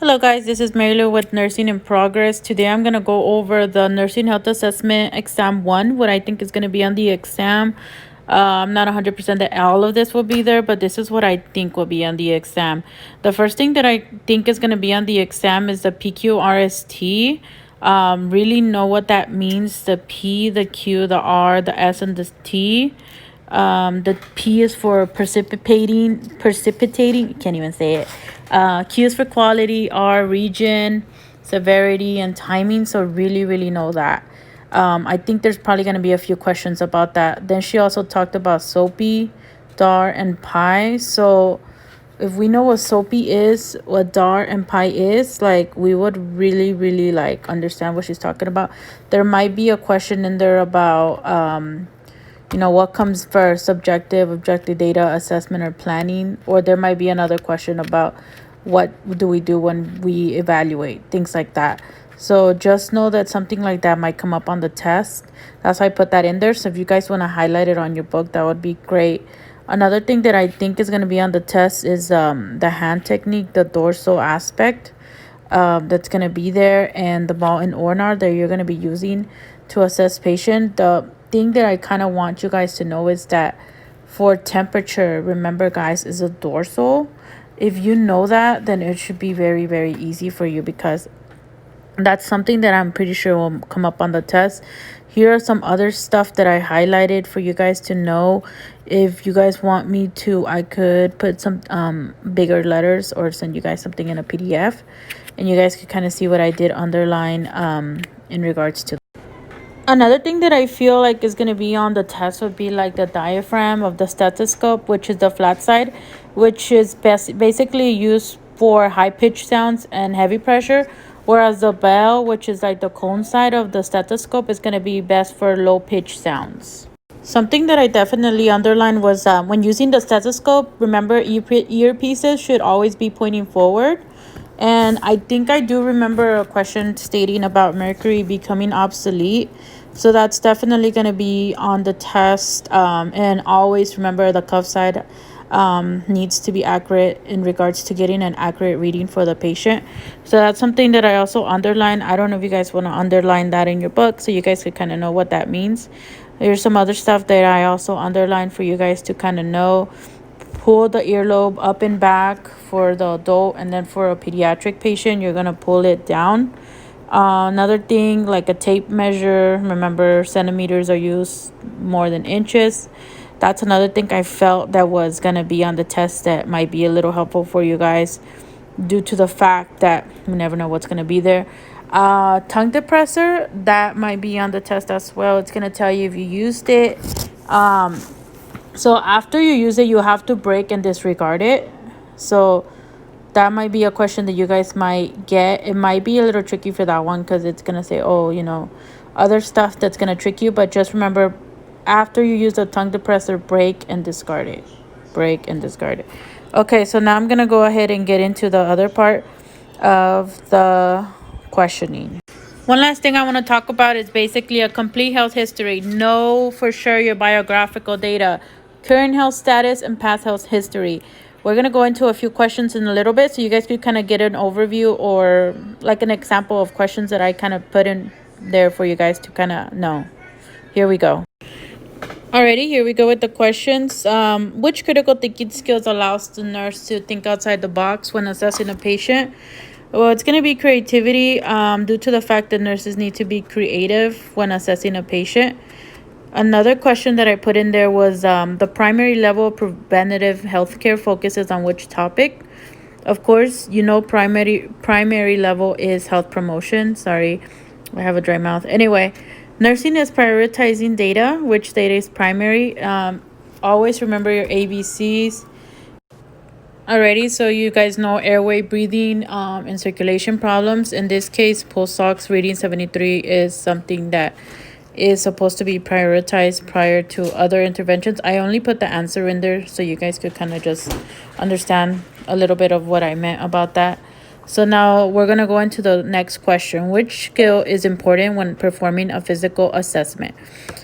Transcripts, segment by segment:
Hello guys, this is Marilu with Nursing in Progress. Today I'm going to go over the Nursing Health Assessment Exam 1, what I think is going to be on the exam. I'm not 100% that all of this will be there, but this is what I think will be on the exam. The first thing that I think is going to be on the exam is the PQRST. Really know what that means. The P, the Q, the R, the S, and the T. The P is for precipitating, can't even say it. Q is for quality, R, region, severity, and timing. So really know that. I think there's probably going to be a few questions about that. Then she also talked about SOAPy, DAR, and PI. So if we know what SOAPy is, what DAR and PI is, like, we would really like understand what she's talking about. There might be a question in there about what comes first, objective data, assessment, or planning. Or there might be another question about what do we do when we evaluate, things like that. So just know that something like that might come up on the test. That's why I put that in there. So if you guys want to highlight it on your book, that would be great. Another thing that I think is going to be on the test is the hand technique, the dorsal aspect. That's going to be there, and the ball and ornar that you're going to be using to assess patient. The thing that I kind of want you guys to know is that for temperature, remember guys, is a dorsal. If you know that, then it should be very easy for you, because that's something that I'm pretty sure will come up on the test. Here are some other stuff that I highlighted for you guys to know. If you guys want me to, I could put some bigger letters or send you guys something in a PDF, and you guys could kind of see what I did underline in regards to. Another thing that I feel like is going to be on the test would be like the diaphragm of the stethoscope, which is the flat side, which is basically used for high-pitched sounds and heavy pressure, whereas the bell, which is like the cone side of the stethoscope, is going to be best for low-pitched sounds. Something that I definitely underlined was when using the stethoscope, remember earpieces should always be pointing forward. And I think I do remember a question stating about mercury becoming obsolete. So that's definitely going to be on the test. And always remember the cuff side needs to be accurate in regards to getting an accurate reading for the patient. So that's something that I also underline. I don't know if you guys want to underline that in your book so you guys could kind of know what that means. There's some other stuff that I also underline for you guys to kind of know. Pull the earlobe up and back for the adult, and then for a pediatric patient you're going to pull it down. Another thing, like a tape measure, remember centimeters are used more than inches. That's another thing I felt that was going to be on the test that might be a little helpful for you guys, due to the fact that we never know what's going to be there. Tongue depressor, that might be on the test as well. It's going to tell you if you used it. So after you use it, you have to break and disregard it. So that might be a question that you guys might get. It might be a little tricky for that one, because it's going to say, other stuff that's going to trick you. But just remember, after you use the tongue depressor, break and discard it. Break and discard it. Okay, so now I'm going to go ahead and get into the other part of the questioning. One last thing I want to talk about is basically a complete health history. Know for sure your biographical data, current health status, and past health history. We're going to go into a few questions in a little bit so you guys can kind of get an overview or like an example of questions that I kind of put in there for you guys to kind of know. Here we go. Alrighty, here we go with the questions. Which critical thinking skills allows the nurse to think outside the box when assessing a patient? Well, it's going to be creativity, due to the fact that nurses need to be creative when assessing a patient. Another question that I put in there was the primary level of preventative healthcare focuses on which topic? Of course, primary level is health promotion. Sorry, I have a dry mouth. Anyway, nursing is prioritizing data. Which data is primary? Always remember your ABCs. Alrighty, so you guys know airway, breathing, and circulation problems. In this case, pulse ox reading 73 is something that is supposed to be prioritized prior to other interventions. I only put the answer in there so you guys could kind of just understand a little bit of what I meant about that. So now we're going to go into the next question. Which skill is important when performing a physical assessment?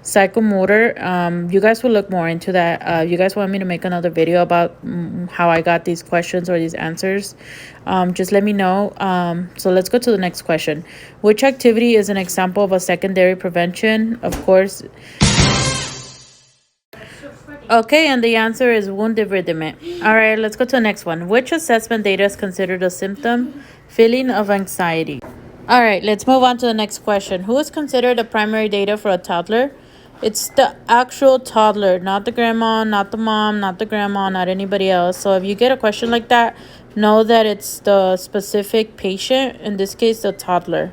Psychomotor. You guys will look more into that. You guys want me to make another video about how I got these questions or these answers? Just let me know. So let's go to the next question. Which activity is an example of a secondary prevention? Of course. Okay, and the answer is wound debridement. All right, let's go to the next one. Which assessment data is considered a symptom? Feeling of anxiety. All right, let's move on to the next question. Who is considered the primary data for a toddler? It's the actual toddler, not the grandma, not the mom, not the grandma, not anybody else. So if you get a question like that, know that it's the specific patient, in this case, the toddler.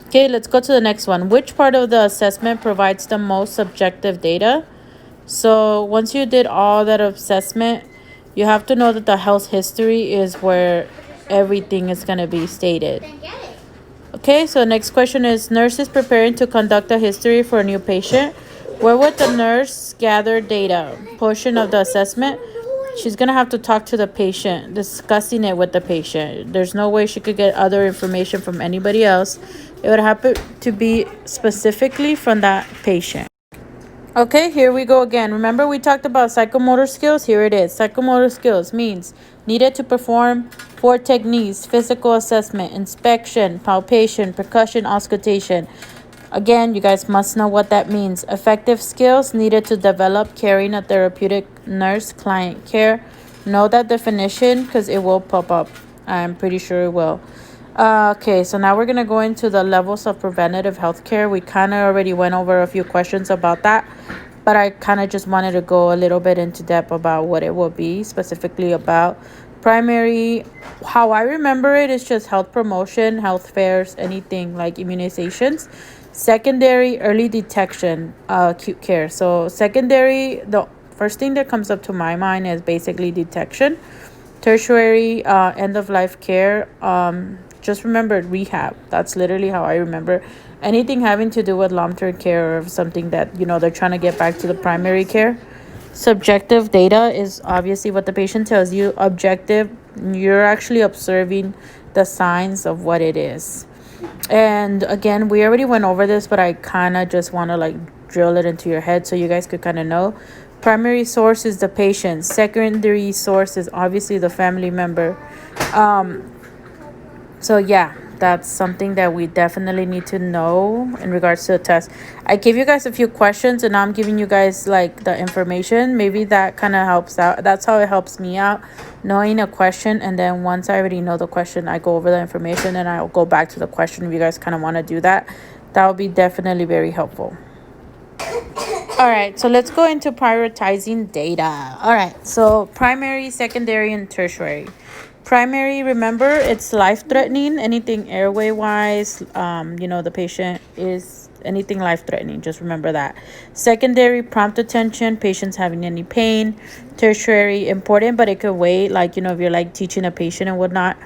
Okay, let's go to the next one. Which part of the assessment provides the most subjective data? So once you did all that assessment, you have to know that the health history is where everything is going to be stated. Okay, so next question is, nurse is preparing to conduct a history for a new patient. Where would the nurse gather data? Portion of the assessment. She's going to have to talk to the patient, discussing it with the patient. There's no way she could get other information from anybody else. It would have to be specifically from that patient. Okay, here we go again. Remember we talked about psychomotor skills? Here it is. Psychomotor skills means needed to perform 4 techniques: physical assessment, inspection, palpation, percussion, auscultation. Again, you guys must know what that means. Affective skills needed to develop carrying a therapeutic nurse-client care. Know that definition because it will pop up. I'm pretty sure it will. Okay, so now we're going to go into the levels of preventative health care. We kind of already went over a few questions about that, but I kind of just wanted to go a little bit into depth about what it will be, specifically about primary. How I remember it is just health promotion, health fairs, anything like immunizations. Secondary, early detection, acute care. So secondary, the first thing that comes up to my mind is basically detection. Tertiary, end of life care. Just remember rehab. That's literally how I remember. Anything having to do with long-term care or something that, they're trying to get back to the primary care. Subjective data is obviously what the patient tells you. Objective, you're actually observing the signs of what it is. And again, we already went over this, but I kind of just want to drill it into your head so you guys could kind of know. Primary source is the patient. Secondary source is obviously the family member. So yeah, that's something that we definitely need to know in regards to the test. I gave you guys a few questions and now I'm giving you guys the information. Maybe that kind of helps out. That's how it helps me out, knowing a question, and then once I already know the question, I go over the information and I'll go back to the question. If you guys kind of want to do that, that would be definitely very helpful. All right, so let's go into prioritizing data. All right, so primary, secondary, and tertiary. Primary, remember, it's life-threatening, anything airway-wise. The patient is anything life-threatening. Just remember that. Secondary, prompt attention, patients having any pain. Tertiary, important, but it could wait. If you're teaching a patient and whatnot.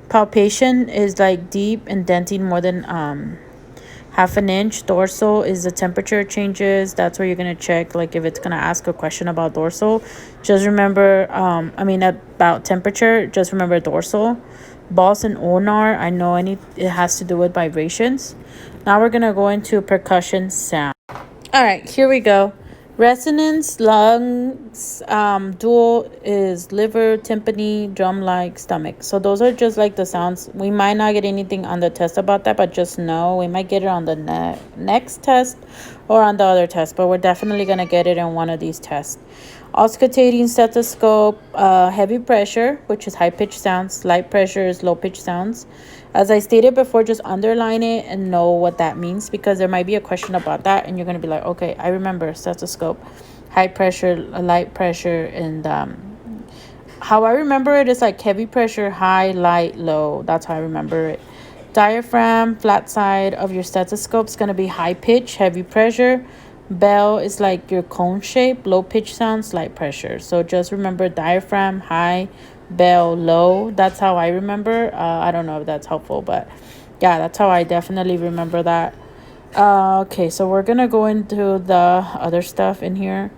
Palpation is deep indenting more than half an inch. Dorsal is the temperature changes. That's where you're going to check if it's going to ask a question about dorsal. Just remember about temperature, just remember dorsal. Pulse and ulnar, I know it has to do with vibrations. Now we're going to go into percussion sound. All right, here we go. Resonance, lungs, dual is liver, tympani, drum-like, stomach. So those are just the sounds. We might not get anything on the test about that, but just know we might get it on the next test or on the other test, but we're definitely going to get it in one of these tests. Auscultating stethoscope, heavy pressure, which is high-pitched sounds. Light pressure is low-pitched sounds. As I stated before, just underline it and know what that means, because there might be a question about that and you're going to be like, okay, I remember stethoscope, high pressure, light pressure, and how I remember it is heavy pressure, high, light, low. That's how I remember it. Diaphragm, flat side of your stethoscope is going to be high pitch, heavy pressure. Bell is your cone shape, low pitch sounds, light pressure. So just remember diaphragm, high, bell, low. That's how I remember. I don't know if that's helpful, but yeah, that's how I definitely remember that. Okay, so we're gonna go into the other stuff in here.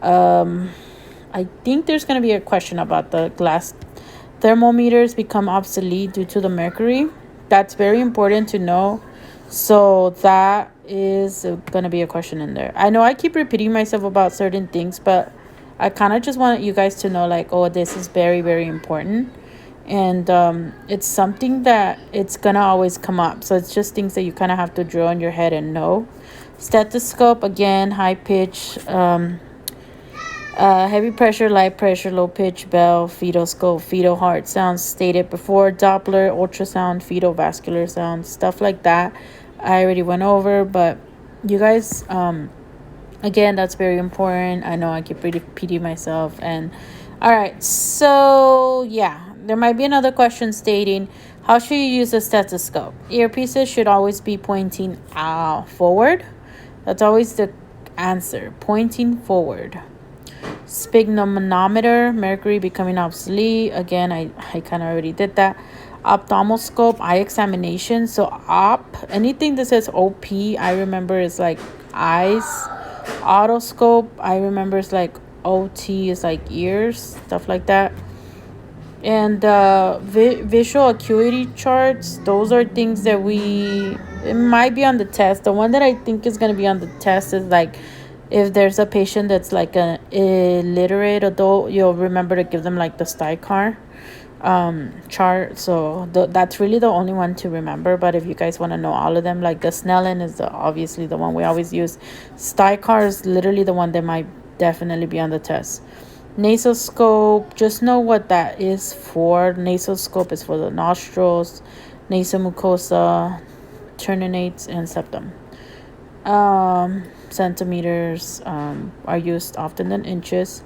I think there's gonna be a question about the thermometers become obsolete due to the mercury. That's very important to know. So that is going to be a question in there. I know I keep repeating myself about certain things, but I kind of just want you guys to know, like, oh, this is very, very important. And it's something that it's going to always come up. So it's just things that you kind of have to drill in your head and know. Stethoscope, again, high pitch, heavy pressure, light pressure, low pitch, bell, fetal scope, fetal heart sounds stated before, Doppler, ultrasound, fetal vascular sounds, stuff like that. I already went over, but you guys, again, that's very important. I know I keep repeating myself. And all right, so yeah, there might be another question stating, how should you use a stethoscope? Earpieces should always be pointing forward. That's always the answer, pointing forward. Sphygmomanometer, mercury becoming obsolete. Again, I kind of already did that. Ophthalmoscope, eye examination. So anything that says OP, I remember is like eyes. Otoscope, I remember is like OT is like ears, stuff like that. And visual acuity charts, those are things that it might be on the test. The one that I think is going to be on the test is like, if there's a patient that's like an illiterate adult, you'll remember to give them like the STICAR chart. So that's really the only one to remember. But if you guys want to know all of them, like the Snellen is obviously the one we always use. STICAR is literally the one that might definitely be on the test. Nasoscope, just know what that is for. Nasoscope is for the nostrils, nasal mucosa, terminates, and septum. Centimeters are used often than inches.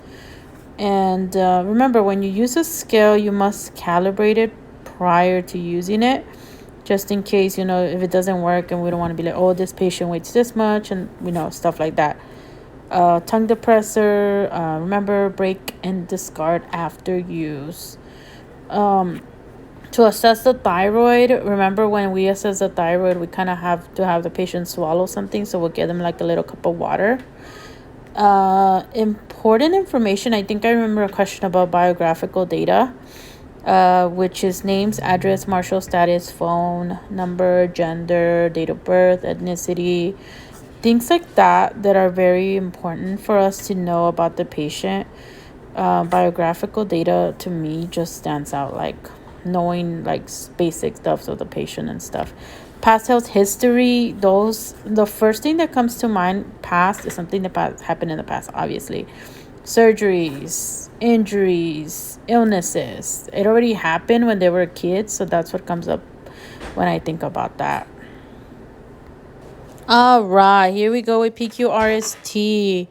And remember, when you use a scale, you must calibrate it prior to using it, just in case, if it doesn't work, and we don't want to be like, oh, this patient weighs this much, and stuff like that. Tongue depressor, remember, break and discard after use. To assess the thyroid, remember when we assess the thyroid, we kind of have to have the patient swallow something, so we'll give them like a little cup of water. Important information, I think I remember a question about biographical data, which is names, address, marital status, phone number, gender, date of birth, ethnicity, things like that are very important for us to know about the patient. Biographical data to me just stands out, like knowing like basic stuff of the patient and stuff. Past health history, the first thing that comes to mind, past, is something that happened in the past, obviously. Surgeries, injuries, illnesses, it already happened when they were kids, so that's what comes up when I think about that. All right, here we go with PQRST.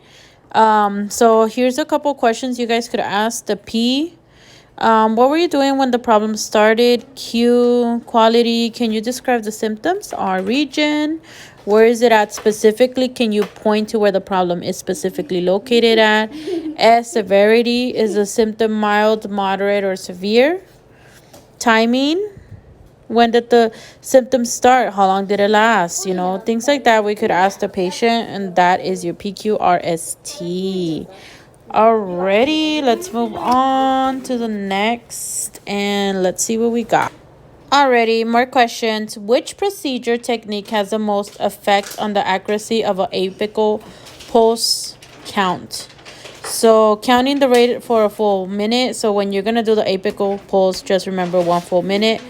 So here's a couple questions you guys could ask. The P, what were you doing when the problem started? Q, quality, can you describe the symptoms? R, region, where is it at specifically? Can you point to where the problem is specifically located at? S, severity, is the symptom mild, moderate, or severe? Timing, when did the symptoms start? How long did it last? Things like that we could ask the patient, and that is your PQRST. Alrighty, let's move on to the next, and let's see what we got. Alrighty, more questions. Which procedure technique has the most effect on the accuracy of an apical pulse count? So counting the rate for a full minute. So when you're going to do the apical pulse, just remember 1 full minute.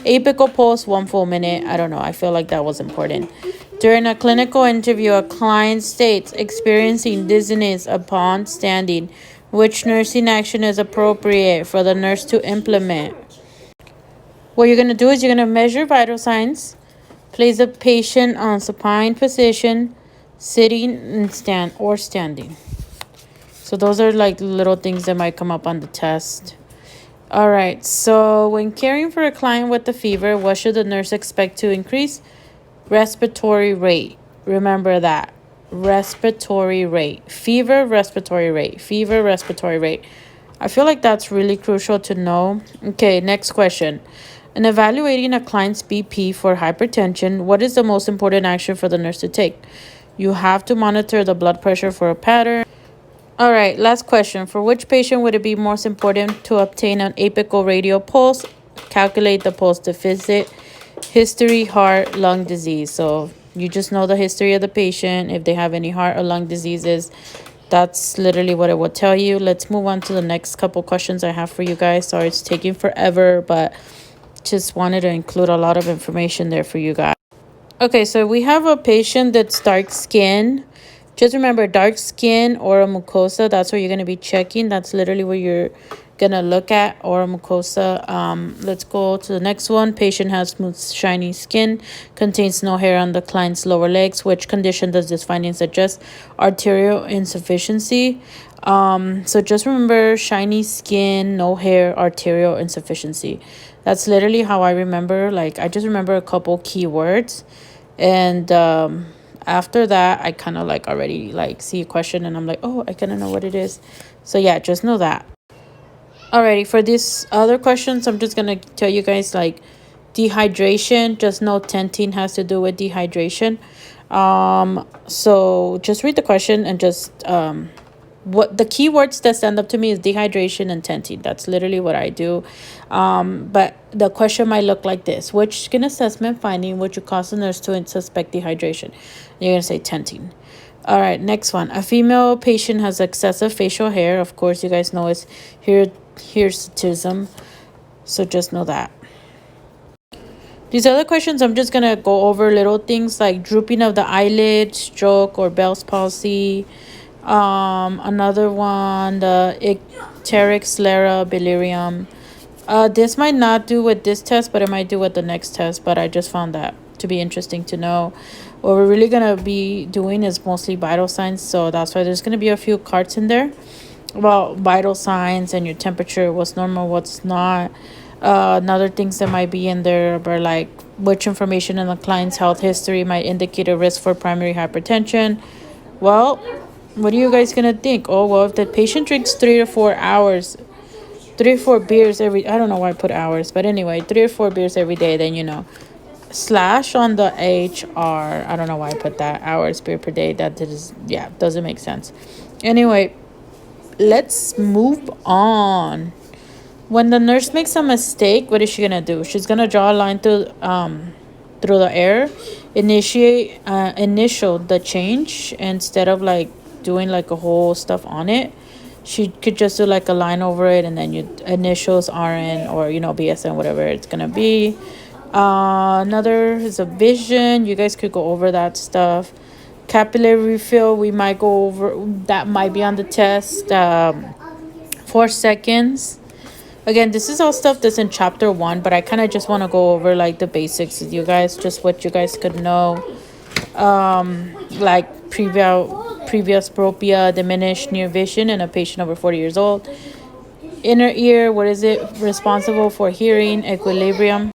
Apical pulse, 1 full minute. I don't know. I feel like that was important. During a clinical interview, a client states experiencing dizziness upon standing. Which nursing action is appropriate for the nurse to implement? What you're going to do is you're going to measure vital signs, place the patient on supine position, sitting and standing. So those are like little things that might come up on the test. All right, so when caring for a client with a fever, what should the nurse expect to increase? Respiratory rate. Remember that. Respiratory rate. Fever, respiratory rate. Fever, respiratory rate. I feel like that's really crucial to know. Okay, next question. In evaluating a client's BP for hypertension, what is the most important action for the nurse to take? You have to monitor the blood pressure for a pattern. All right, last question. For which patient would it be most important to obtain an apical radial pulse? Calculate the pulse deficit, history, heart, lung disease. So you just know the history of the patient. If they have any heart or lung diseases, that's literally what it will tell you. Let's move on to the next couple questions I have for you guys. Sorry, it's taking forever, but just wanted to include a lot of information there for you guys. Okay, so we have a patient that's dark skin. Just remember, dark skin, oral mucosa, that's what you're going to be checking. That's literally what you're going to look at, oral mucosa. Let's go to the next one. Patient has smooth, shiny skin, contains no hair on the client's lower legs. Which condition does this finding suggest? Arterial insufficiency. So just remember, shiny skin, no hair, arterial insufficiency. That's literally how I remember. Like, I just remember a couple keywords. And after that, I kind of like already like see a question and I'm like, oh, I kind of know what it is. So yeah, just know that. Alrighty, for these other questions, I'm just gonna tell you guys like dehydration. Just know tenting has to do with dehydration. So just read the question and just what the keywords that stand up to me is dehydration and tenting. That's literally what I do. But the question might look like this: which skin assessment finding would you cause the nurse to suspect dehydration? You're gonna say tenting. All right, next one. A female patient has excessive facial hair. Of course, you guys know it's hirsutism. So just know that. These other questions, I'm just gonna go over little things like drooping of the eyelid, stroke, or Bell's palsy. Another one, the icteric sclera biliarium. This might not do with this test, but it might do with the next test. But I just found that to be interesting to know. What we're really gonna be doing is mostly vital signs, so that's why there's gonna be a few cards in there about vital signs and your temperature, what's normal, what's not. Another things that might be in there are like which information in the client's health history might indicate a risk for primary hypertension. Well, what are you guys gonna think? Oh, well, if the patient drinks 3 or 4 hours, 3 or 4 beers every, I don't know why I put hours, but anyway, 3 or 4 beers every day, then you know. Slash on the HR, I don't know why I put that, hours beer per day. That is, yeah, doesn't make sense. Anyway, let's move on. When the nurse makes a mistake, what is she gonna do? She's gonna draw a line through the air, initial the change instead of like doing like a whole stuff on it. She could just do like a line over it and then your initials RN or you know BSN, whatever it's gonna be. Another is a vision. You guys could go over that stuff. Capillary refill, we might go over that, might be on the test. 4 seconds. Again, this is all stuff that's in chapter 1, but I kind of just want to go over like the basics with you guys, just what you guys could know. Like previous propia, diminished near vision in a patient over 40 years old. Inner ear, what is it? Responsible for hearing, equilibrium.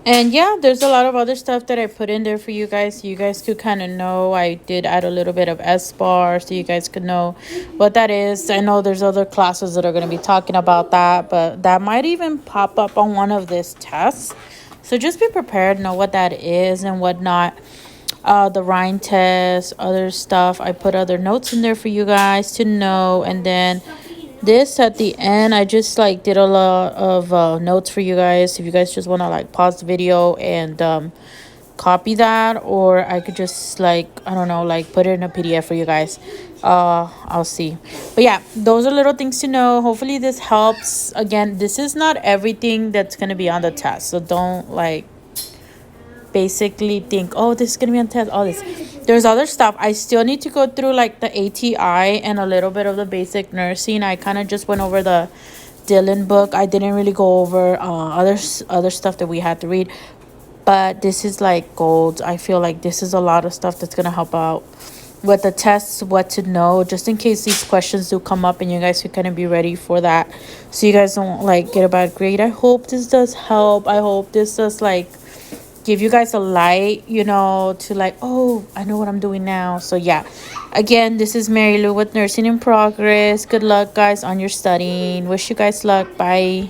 And yeah, there's a lot of other stuff that I put in there for you guys. So you guys could kind of know. I did add a little bit of S-bar so you guys could know what that is. I know there's other classes that are going to be talking about that, but that might even pop up on one of these tests. So just be prepared, know what that is and whatnot. The Rhine test, other stuff. I put other notes in there for you guys to know. And then this at the end, I just like did a lot of notes for you guys if you guys just want to like pause the video and copy that, or I could just like, I don't know, like put it in a PDF for you guys. I'll see. But yeah, those are little things to know. Hopefully this helps. Again, this is not everything that's going to be on the test, so don't like basically think, oh, this is gonna be on test, all this. There's other stuff. I still need to go through like the ATI and a little bit of the basic nursing. I kind of just went over the Dylan book. I didn't really go over other stuff that we had to read, but this is like gold. I feel like this is a lot of stuff that's gonna help out with the tests, what to know, just in case these questions do come up and you guys can kind of be ready for that, so you guys don't like get a bad grade. I hope this does help. I hope this does like give you guys a light, you know, to like, oh, I know what I'm doing now. So yeah, again, this is Marilu with Nursing in Progress. Good luck guys on your studying. Wish you guys luck. Bye.